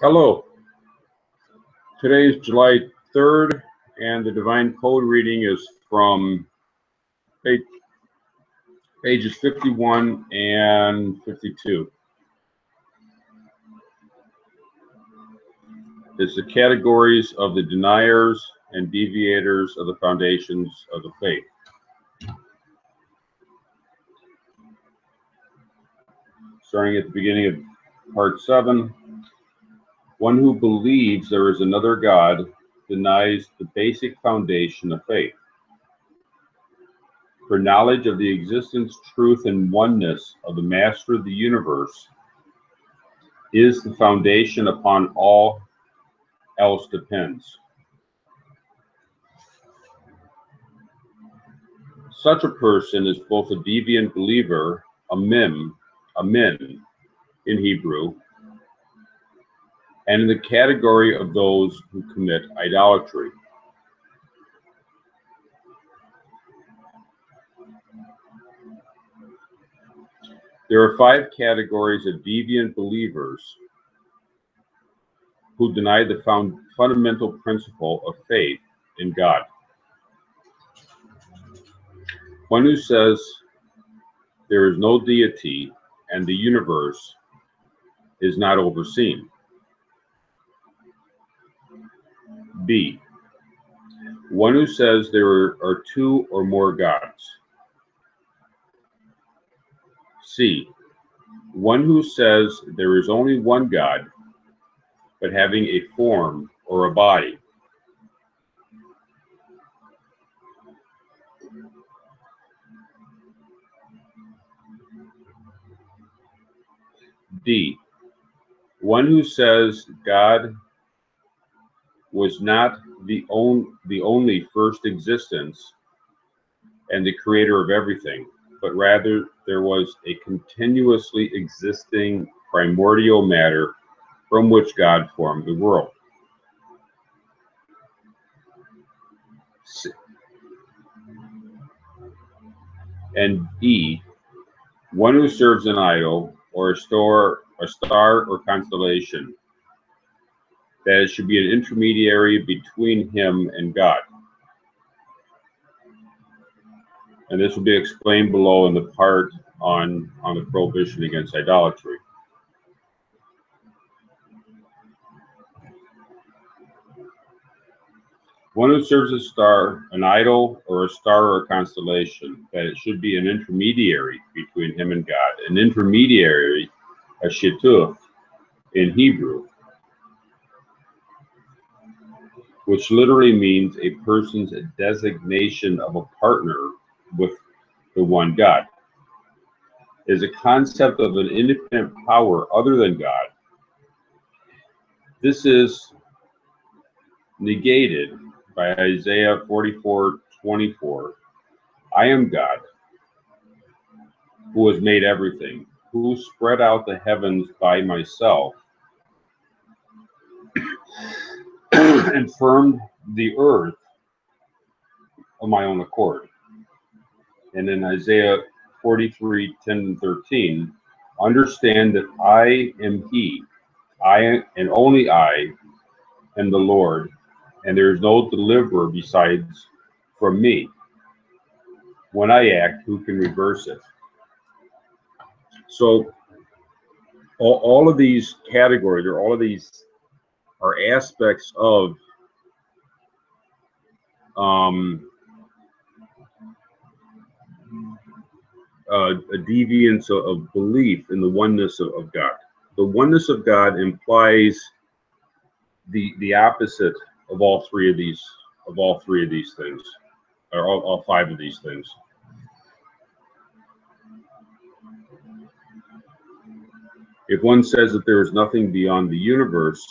Hello. Today is July 3rd, and the Divine Code reading is from pages 51 and 52. It's the categories of the deniers and deviators of the foundations of the faith. Starting at the beginning of part 7. One who believes there is another God denies the basic foundation of faith. For knowledge of the existence, truth, and oneness of the Master of the universe is the foundation upon all else depends. Such a person is both a deviant believer, a min in Hebrew, and in the category of those who commit idolatry. There are 5 categories of deviant believers who deny the fundamental principle of faith in God. One who says there is no deity and the universe is not overseen. B. One who says there are 2 or more gods. C. One who says there is only one God, but having a form or a body. D. One who says God was not the only first existence and the creator of everything, but rather there was a continuously existing primordial matter from which God formed the world. And E. One who serves an idol or a star or constellation, that it should be an intermediary between him and God. And this will be explained below in the part on the prohibition against idolatry. One who serves a star, an idol, or a star or a constellation, that it should be an intermediary between him and God. An intermediary, a shituth in Hebrew, which literally means a person's designation of a partner with the one God, is a concept of an independent power other than God. This is negated by Isaiah 44:24. I am God, who has made everything, who spread out the heavens by myself, and firmed the earth of my own accord. And in Isaiah 43:10-13, understand that I am He, I and only I am the Lord, and there is no deliverer besides from me. When I act, who can reverse it? So all of these categories, or all of these are aspects of a deviance of belief in the oneness of God. The oneness of God implies the opposite of all three of these things, or all 5 of these things. If one says that there is nothing beyond the universe,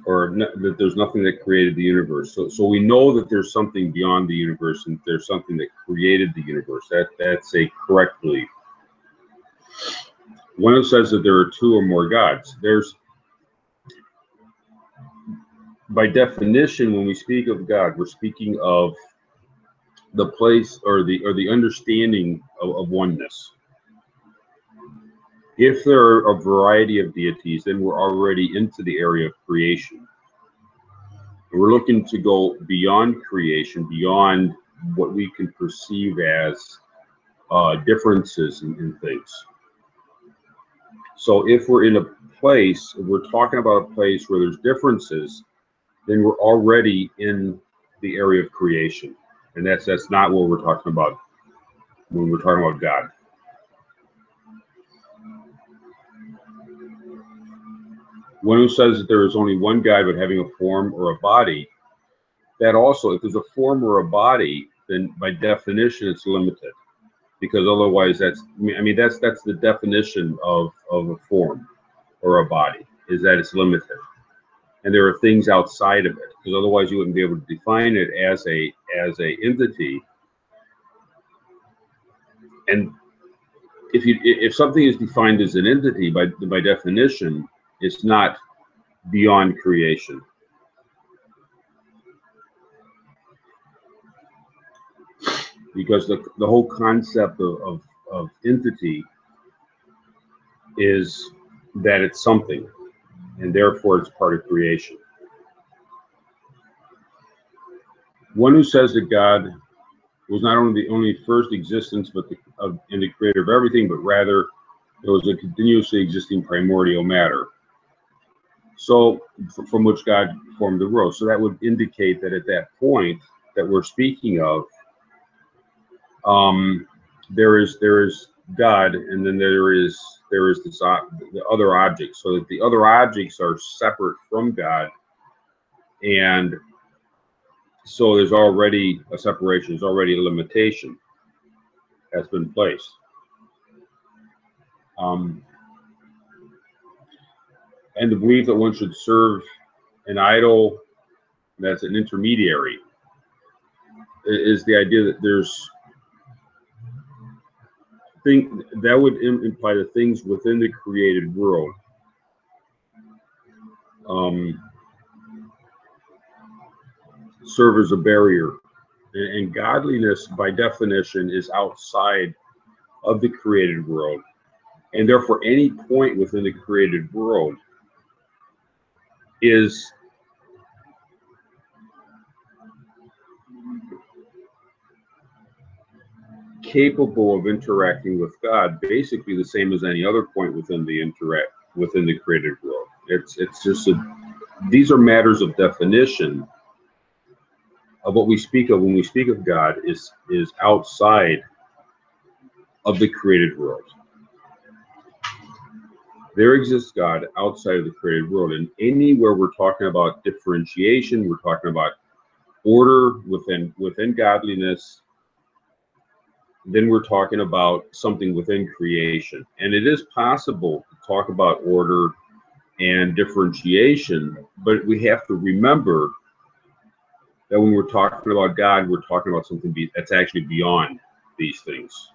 or that there's nothing that created the universe, so we know that there's something beyond the universe, and there's something that created the universe. That's a correct belief. One who says that there are 2 or more gods, by definition, when we speak of God, we're speaking of the place or the understanding of oneness. If there are a variety of deities, then we're already into the area of creation. We're looking to go beyond creation, beyond what we can perceive as differences in things. So if we're in a place, if we're talking about a place where there's differences, then we're already in the area of creation. And that's not what we're talking about when we're talking about God. One who says that there is only one God but having a form or a body, that also, if there's a form or a body, then by definition it's limited. Because otherwise that's the definition of a form or a body, is that it's limited. And there are things outside of it, because otherwise you wouldn't be able to define it as a entity. And if something is defined as an entity, by definition, it's not beyond creation. Because the whole concept of entity is that it's something, and therefore it's part of creation. One who says that God was not only the only first existence, but and the creator of everything, but rather there was a continuously existing primordial matter, so from which God formed the world. So that would indicate that at that point that we're speaking of, there is God, and then there is the other objects. So that the other objects are separate from God, and so there's already a separation. There's already a limitation that's been placed. And the belief that one should serve an idol that's an intermediary is the idea that there's that would imply the things within the created world serve as a barrier, and godliness by definition is outside of the created world, and therefore any point within the created world is capable of interacting with God, basically the same as any other point within the created world. It's just these are matters of definition of what we speak of when we speak of God is outside of the created world. There exists God outside of the created world, and anywhere we're talking about differentiation, we're talking about order within godliness, then we're talking about something within creation. And it is possible to talk about order and differentiation, but we have to remember that when we're talking about God, we're talking about something that's actually beyond these things.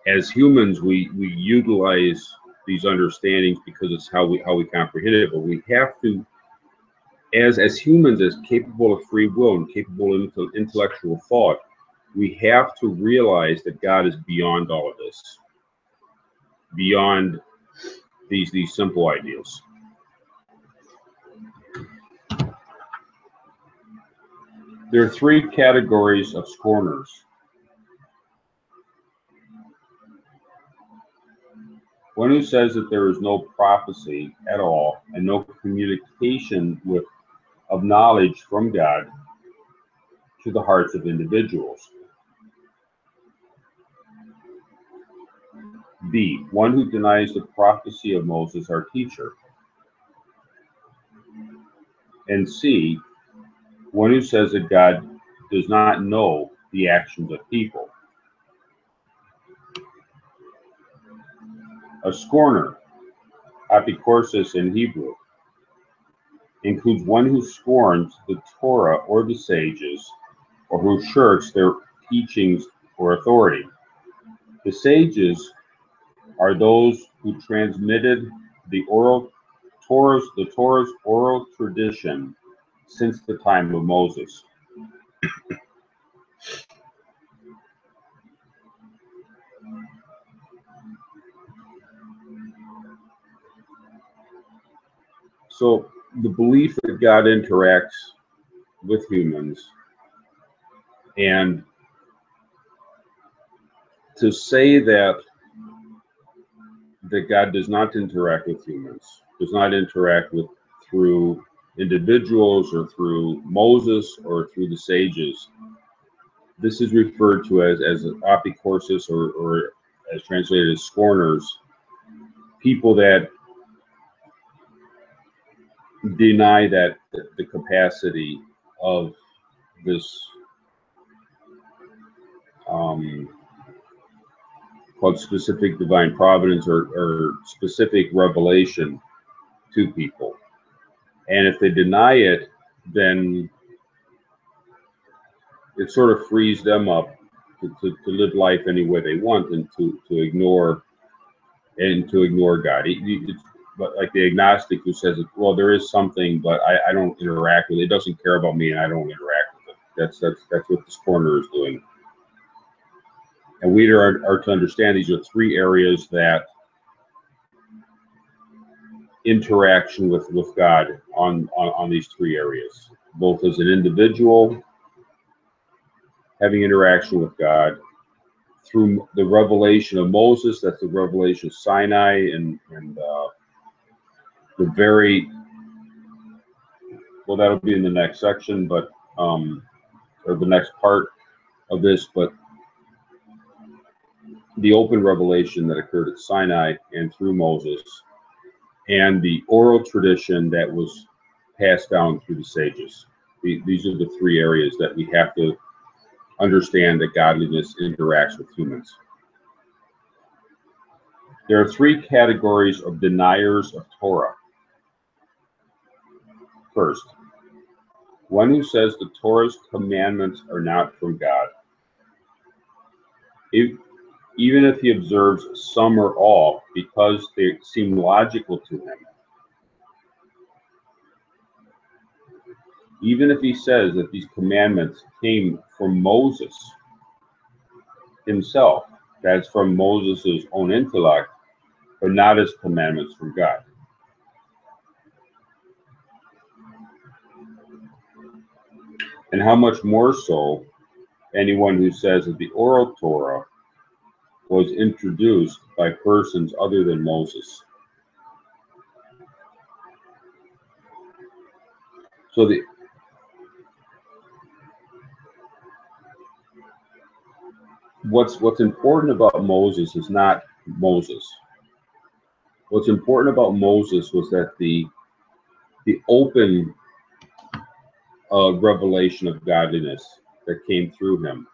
As humans, we utilize these understandings because it's how we comprehend it, but we have to, as humans, as capable of free will and capable of intellectual thought, we have to realize that God is beyond all of this, beyond these simple ideals. There are three categories of scorners. One who says that there is no prophecy at all and no communication of knowledge from God to the hearts of individuals. B, one who denies the prophecy of Moses, our teacher. And C, one who says that God does not know the actions of people. A scorner, apikorsis in Hebrew, includes one who scorns the Torah or the sages, or who shirks their teachings or authority. The sages are those who transmitted the Torah's oral tradition since the time of Moses. So the belief that God interacts with humans, and to say that God does not interact with humans, does not interact with through individuals or through Moses or through the sages. This is referred to as apicorsis, or as translated as scorners, people that deny that the capacity of this called specific divine providence, or specific revelation to people. And if they deny it, then it sort of frees them up to live life any way they want, and to ignore God. But like the agnostic who says, well, there is something, but I don't interact with it. It doesn't care about me, and I don't interact with it. That's what this corner is doing. And we are to understand these are three areas that interaction with God on these three areas, both as an individual having interaction with God through the revelation of Moses, that's the revelation of Sinai, and the very, well, that'll be in the next section, but or the next part of this, but the open revelation that occurred at Sinai and through Moses, and the oral tradition that was passed down through the sages. These are the three areas that we have to understand that godliness interacts with humans. There are three categories of deniers of Torah. First, one who says the Torah's commandments are not from God. Even if he observes some or all because they seem logical to him. Even if he says that these commandments came from Moses himself, that's from Moses' own intellect, but not as commandments from God. And how much more so anyone who says that the oral Torah was introduced by persons other than Moses. So what's important about Moses is not Moses. What's important about Moses was that the open revelation of godliness that came through him.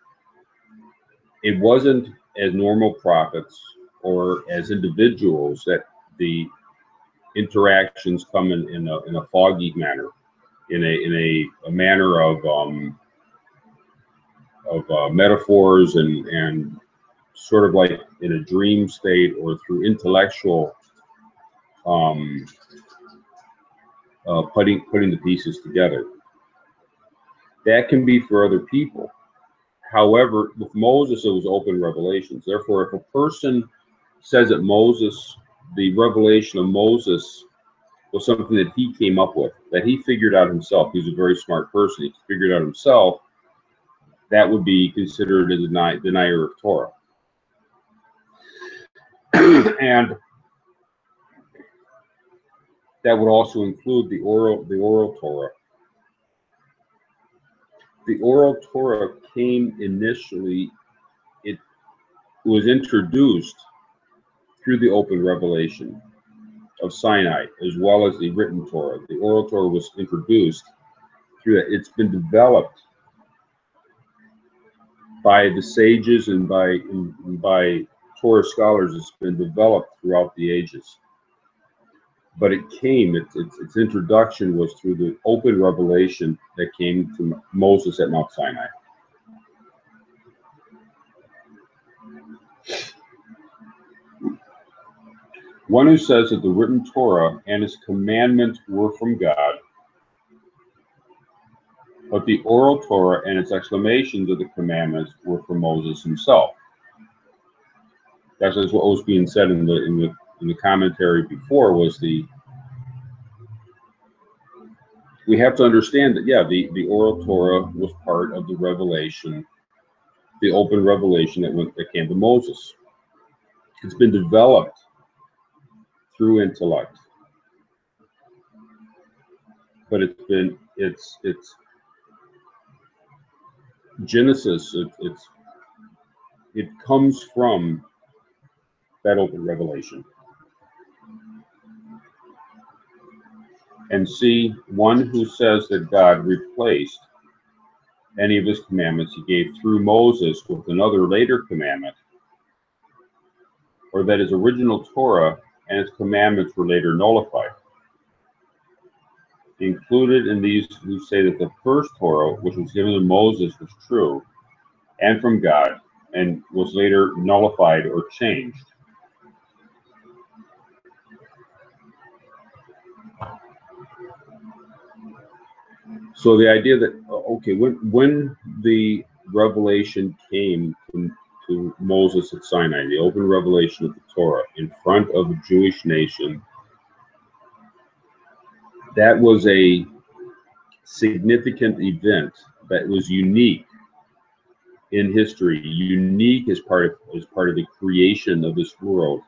It wasn't as normal prophets or as individuals that the interactions come in a foggy manner, in a manner of metaphors and sort of like in a dream state, or through intellectual putting the pieces together. That can be for other people. However, with Moses, it was open revelations. Therefore, if a person says that the revelation of Moses was something that he came up with, that he figured out himself, he's a very smart person, he figured out himself, that would be considered a denier of Torah. And that would also include the oral Torah. The oral Torah came initially, it was introduced through the open revelation of Sinai, as well as the written Torah. The oral Torah was introduced through that. It's been developed by the sages and by Torah scholars. It's been developed throughout the ages. But its introduction was through the open revelation that came to Moses at Mount Sinai. One who says that the written Torah and its commandments were from God, but the oral Torah and its explanations of the commandments were from Moses himself. That's what was being said in the commentary before, was the we have to understand that, yeah, the oral Torah was part of the revelation, the open revelation that came to Moses. It's been developed through intellect, but it's Genesis. It comes from that open revelation. And see, one who says that God replaced any of his commandments he gave through Moses with another later commandment, or that his original Torah and its commandments were later nullified. Included in these who say that the first Torah, which was given to Moses, was true and from God, and was later nullified or changed. So the idea that, okay, when the revelation came to Moses at Sinai, the open revelation of the Torah in front of the Jewish nation, that was a significant event that was unique in history, unique as part of the creation of this world,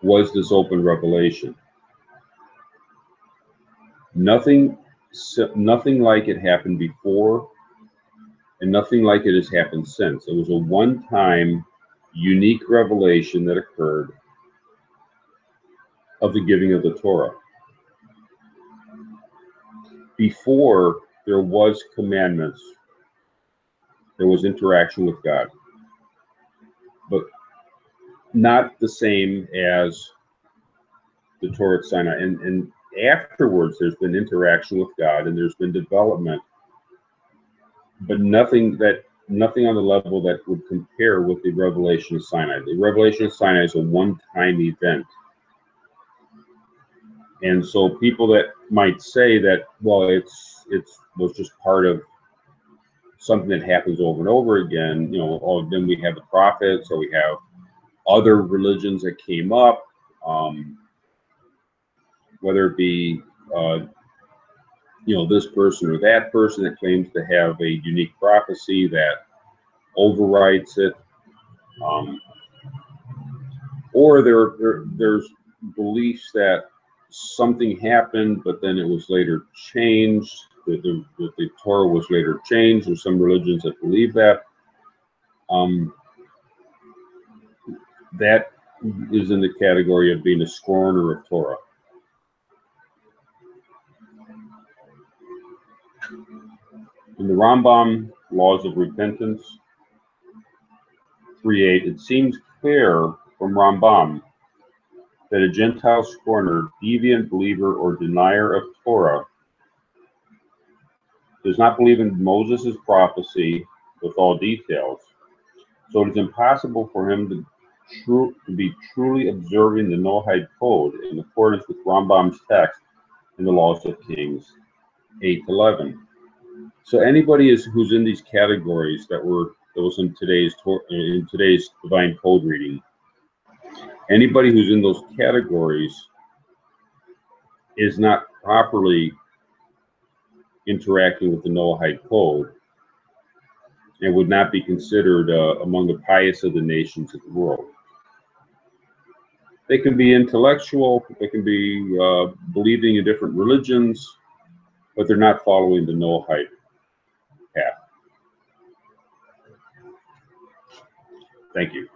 was this open revelation. Nothing like it happened before, and nothing like it has happened since. It was a one-time, unique revelation that occurred of the giving of the Torah. Before there was commandments, there was interaction with God, but not the same as the Torah at Sinai. And afterwards, there's been interaction with God, and there's been development, but nothing on the level that would compare with the revelation of Sinai. The revelation of Sinai is a one-time event. And so people that might say that, well, it was just part of something that happens over and over again, you know, oh, then we have the prophets, or we have other religions that came up, whether it be, you know, this person or that person that claims to have a unique prophecy that overwrites it, or there's beliefs that something happened, but then it was later changed, that the Torah was later changed. There's some religions that believe that. That is in the category of being a scorner of Torah. In the Rambam Laws of Repentance 3:8, it seems clear from Rambam that a Gentile scorner, deviant believer, or denier of Torah does not believe in Moses' prophecy with all details. So it is impossible for him to be truly observing the Noahide Code in accordance with Rambam's text in the Laws of Kings 8:11. So anybody who's in these categories that was in today's divine code reading, anybody who's in those categories is not properly interacting with the Noahide Code and would not be considered among the pious of the nations of the world. They can be intellectual, they can be believing in different religions, but they're not following the Noahide path. Thank you.